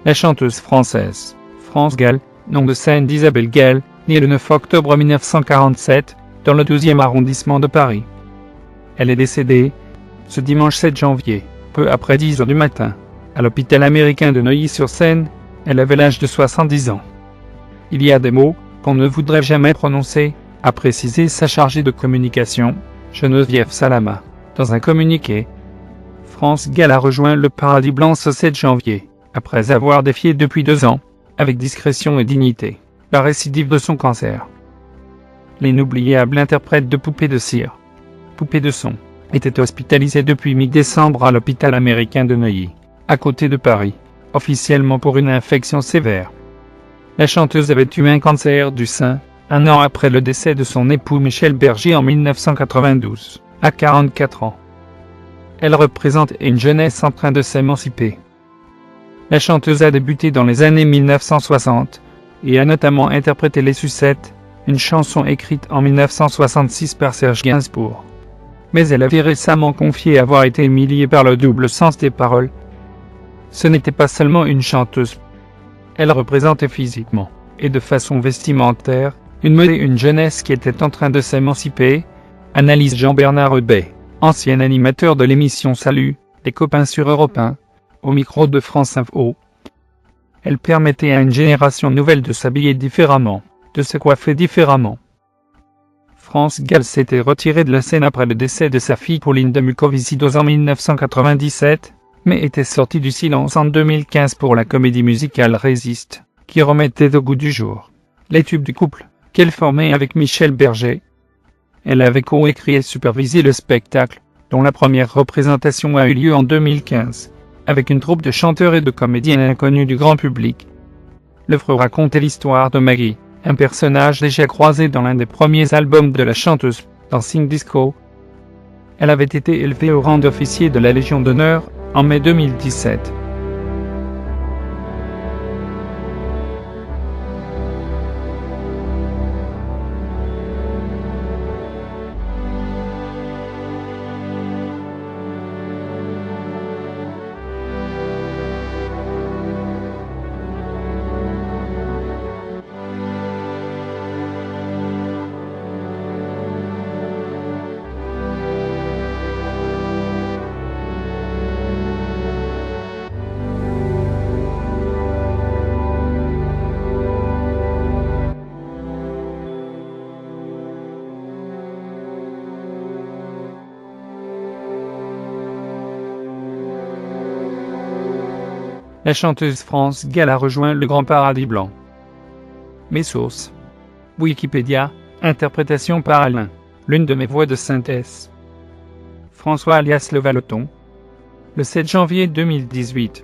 La chanteuse française, France Gall, nom de scène d'Isabelle Gall, née le 9 octobre 1947, dans le 12e arrondissement de Paris. Elle est décédée, ce dimanche 7 janvier, peu après 10 heures du matin, à l'hôpital américain de Neuilly-sur-Seine. Elle avait l'âge de 70 ans. Il y a des mots qu'on ne voudrait jamais prononcer, a précisé sa chargée de communication, Geneviève Salama, dans un communiqué. France Gall a rejoint le Paradis Blanc ce 7 janvier, après avoir défié depuis 2 ans, avec discrétion et dignité, la récidive de son cancer. L'inoubliable interprète de Poupée de cire, Poupée de son, était hospitalisée depuis mi-décembre à l'hôpital américain de Neuilly, à côté de Paris, officiellement pour une infection sévère. La chanteuse avait eu un cancer du sein, 1 an après le décès de son époux Michel Berger en 1992, à 44 ans. Elle représente une jeunesse en train de s'émanciper. La chanteuse a débuté dans les années 1960 et a notamment interprété Les Sucettes, une chanson écrite en 1966 par Serge Gainsbourg. Mais elle avait récemment confié avoir été humiliée par le double sens des paroles. Ce n'était pas seulement une chanteuse. Elle représentait physiquement, et de façon vestimentaire, une mode et une jeunesse qui était en train de s'émanciper, analyse Jean-Bernard Hebey, ancien animateur de l'émission Salut, les copains sur Europe 1, au micro de France Info. Elle permettait à une génération nouvelle de s'habiller différemment, de se coiffer différemment. France Gall s'était retirée de la scène après le décès de sa fille Pauline de mucoviscidose en 1997, mais était sortie du silence en 2015 pour la comédie musicale Résiste, qui remettait au goût du jour les tubes du couple qu'elle formait avec Michel Berger. Elle avait coécrit et supervisé le spectacle, dont la première représentation a eu lieu en 2015, avec une troupe de chanteurs et de comédiens inconnus du grand public. L'œuvre racontait l'histoire de Maggie, un personnage déjà croisé dans l'un des premiers albums de la chanteuse, Dancing Disco. Elle avait été élevée au rang d'officier de la Légion d'honneur en mai 2017. La chanteuse France Gall a rejoint le Grand Paradis Blanc. Mes sources. Wikipédia, interprétation par Alain, l'une de mes voix de synthèse. François alias Le Valoton. Le 7 janvier 2018.